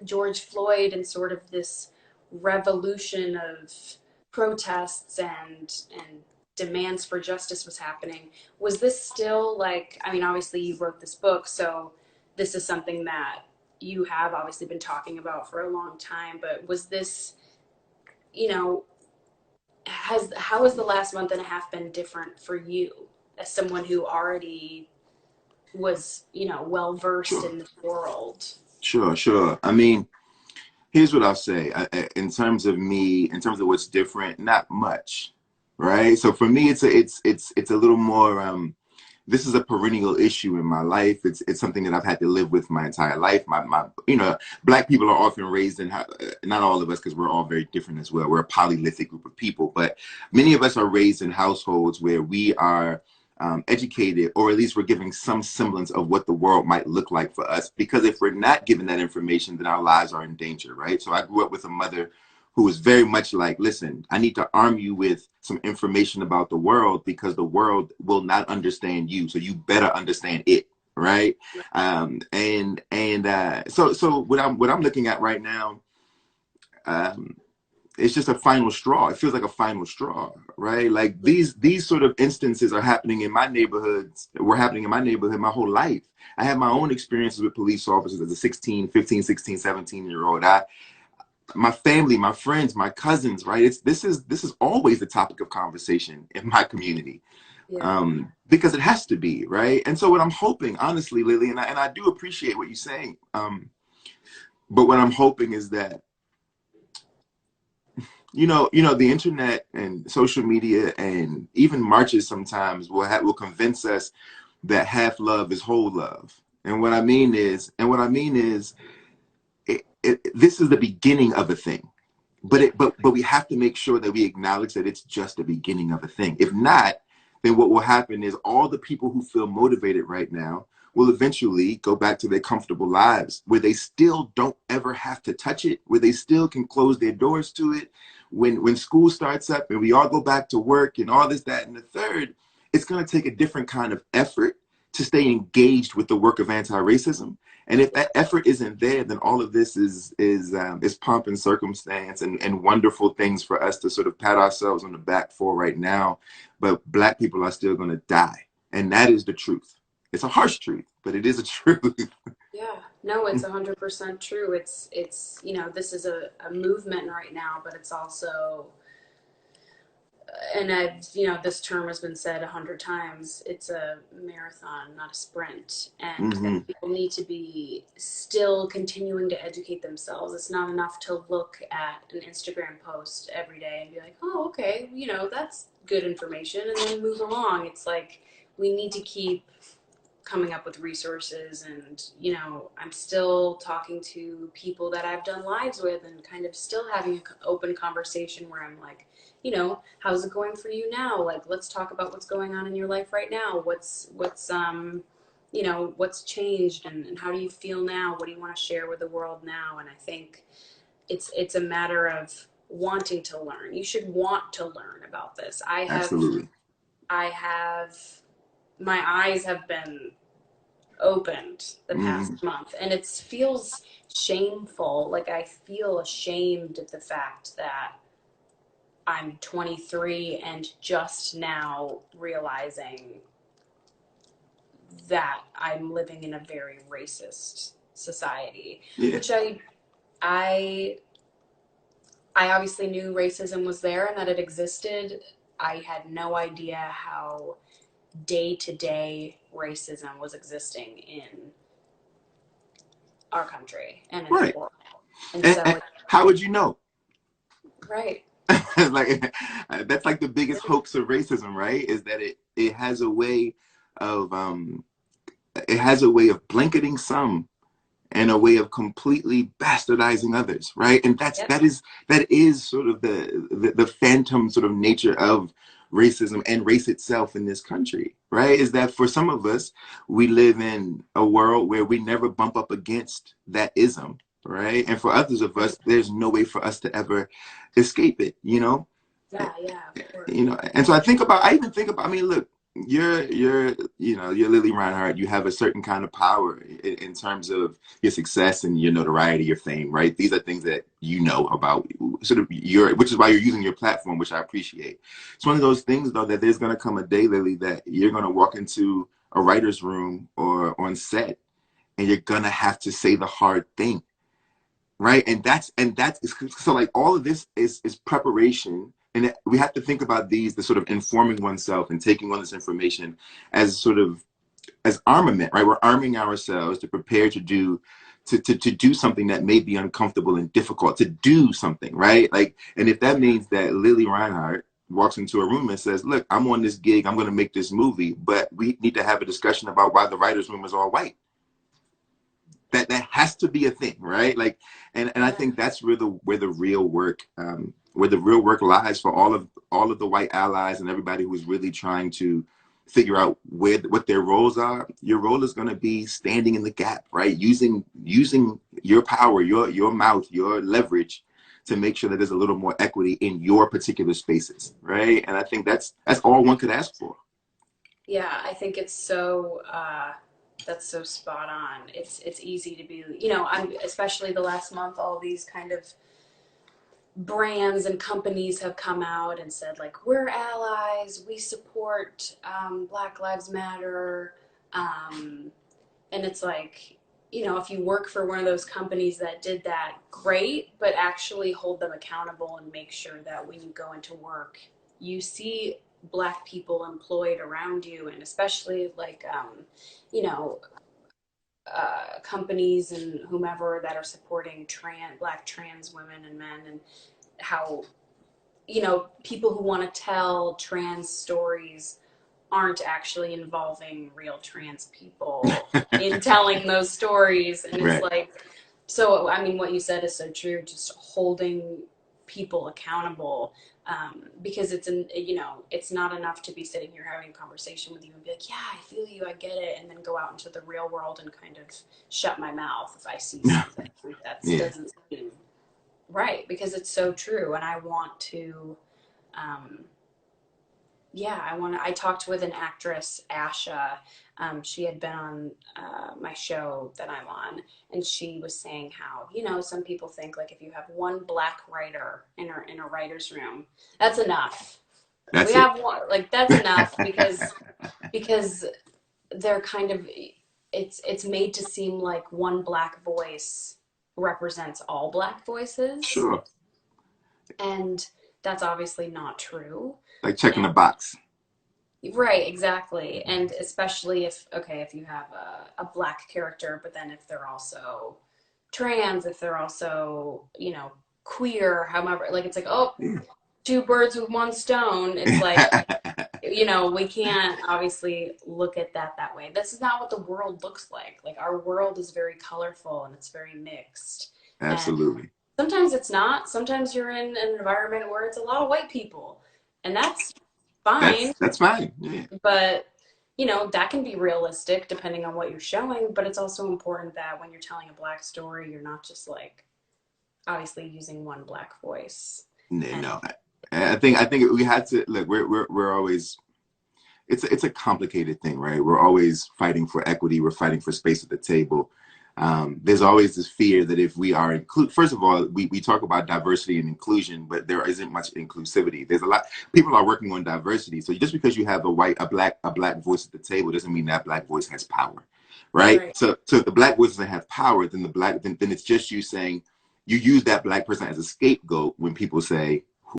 George Floyd and sort of this revolution of protests and demands for justice was happening, was this still like, I mean, obviously you wrote this book, so this is something that you have obviously been talking about for a long time, but was this, you know, how has the last month and a half been different for you as someone who already was, you know, well versed Sure, in the world? sure. I mean, here's what I'll say. In terms of me, in terms of what's different, not much, right? So for me, it's a little more. This is a perennial issue in my life. It's something that I've had to live with my entire life. My you know, Black people are often raised in not all of us, because we're all very different as well. We're a polyolithic group of people, but many of us are raised in households where we are educated, or at least we're giving some semblance of what the world might look like for us. Because if we're not given that information, then our lives are in danger, right? So I grew up with a mother who was very much like, listen, I need to arm you with some information about the world, because the world will not understand you. So you better understand it, right? So what I'm looking at right now, um, it's just a final straw. It feels like a final straw, right? Like these sort of instances are happening in my neighborhoods. Were happening in my neighborhood my whole life. I had my own experiences with police officers as a 16, 15, 16, 17-year-old. My family, my friends, my cousins, right? This is always the topic of conversation in my community, Yeah. because it has to be, right? And so what I'm hoping, honestly, Lily, and I do appreciate what you're saying, but what I'm hoping is that the internet and social media and even marches sometimes will convince us that half love is whole love. And what I mean is, this is the beginning of a thing. But Yeah. but we have to make sure that we acknowledge that it's just the beginning of a thing. If not, then what will happen is all the people who feel motivated right now will eventually go back to their comfortable lives, where they still don't ever have to touch it, where they still can close their doors to it. When school starts up and we all go back to work and all this, that, and the third, it's going to take a different kind of effort to stay engaged with the work of anti-racism. And if that effort isn't there, then all of this is pomp and circumstance and wonderful things for us to sort of pat ourselves on the back for right now. But Black people are still going to die, and that is the truth. It's a harsh truth, but it is a truth. Yeah, no, it's 100% true. It's, you know, this is a movement right now, but it's also, and I've, you know, this term has been said 100 times. It's a marathon, not a sprint, and that Hmm. people need to be still continuing to educate themselves. It's not enough to look at an Instagram post every day and be like, oh, okay, you know, that's good information, and then move along. It's like we need to keep coming up with resources, and you know, I'm still talking to people that I've done lives with and kind of still having an open conversation where I'm like, you know, how's it going for you now? Like, let's talk about what's going on in your life right now. What's you know, what's changed, and how do you feel now? What do you want to share with the world now? And I think it's a matter of wanting to learn. You should want to learn about this. Absolutely. I have my eyes have been opened the Hmm. past month, and it feels shameful. Like, I feel ashamed of the fact that I'm 23 and just now realizing that I'm living in a very racist society, Yeah. which I I obviously knew racism was there and that it existed. I had no idea how day to day racism was existing in our country and in the Right. world. And And so, how would you know? right. Like, that's like the biggest hoax of racism, right? Is that it has a way of blanketing some and a way of completely bastardizing others, right? And Yep. that is sort of the phantom sort of nature of racism and race itself in this country, right? Is that for some of us, we live in a world where we never bump up against that ism, right? And for others of us, there's no way for us to ever escape it, you know? Yeah, yeah, of You course. know, and so I even think about, I mean, look. you're Lily Reinhart. You have a certain kind of power in terms of your success and your notoriety, your fame, right? These are things that you know about, sort of which is why you're using your platform, which I appreciate. It's one of those things, though, that there's going to come a day, Lily, that you're going to walk into a writer's room or on set, and you're going to have to say the hard thing, right? And that's so, like, all of this is preparation, and we have to think about these, the sort of informing oneself and taking on this information as sort of as armament, right? We're arming ourselves to prepare to do to do something that may be uncomfortable and difficult to do something, right? Like, and if that means that Lily Reinhart walks into a room and says, look, I'm on this gig, I'm going to make this movie, but we need to have a discussion about why the writer's room is all white. That has to be a thing, right? Like, and I think that's where the real work, where the real work lies for all of the white allies and everybody who is really trying to figure out what their roles are. Your role is going to be standing in the gap, right? Using your power, your mouth, your leverage to make sure that there's a little more equity in your particular spaces, right? And I think that's all one could ask for. Yeah, I think it's so that's so spot on. It's easy to be, I'm especially the last month, all these kind of brands and companies have come out and said, like, we're allies, we support Black Lives Matter, and it's like, if you work for one of those companies that did that, great, but actually hold them accountable and make sure that when you go into work, you see Black people employed around you, and especially like, you know, companies and whomever that are supporting Black trans women and men, and how, people who want to tell trans stories aren't actually involving real trans people in telling those stories. And it's Right. like, so, I mean, what you said is so true, just holding people accountable. Because it's not enough to be sitting here having a conversation with you and be like, yeah, I feel you, I get it, and then go out into the real world and kind of shut my mouth if I see something that Yeah. doesn't seem right, because it's so true. And I want to, um, yeah, I talked with an actress, Asha. She had been on my show that I'm on, and she was saying how, some people think, like, if you have one Black writer in a writer's room, that's enough. We That's it. have one, like, that's enough, because they're kind of, it's made to seem like one Black voice represents all Black voices, Sure. and that's obviously not true. Like checking And the box. right, exactly. And especially if you have a Black character, but then if they're also trans, if they're also, queer, however, like, it's like, oh, Yeah. two birds with one stone. It's like, we can't obviously look at that way. This is not what the world looks like. Like, our world is very colorful and it's very mixed. And Absolutely. sometimes it's not. Sometimes you're in an environment where it's a lot of white people, and that's fine. That's fine. Yeah. But, that can be realistic depending on what you're showing. But it's also important that when you're telling a Black story, you're not just, like, obviously using one Black voice. No, And no. I think we had to look. We're always. It's a complicated thing, right? We're always fighting for equity. We're fighting for space at the table. There's always this fear that if we are first of all, we talk about diversity and inclusion, but there isn't much inclusivity. There's a lot people are working on diversity. So just because you have a black voice at the table doesn't mean that Black voice has power, right? right, So if the Black voice doesn't have power, then then it's just you saying you use that Black person as a scapegoat when people say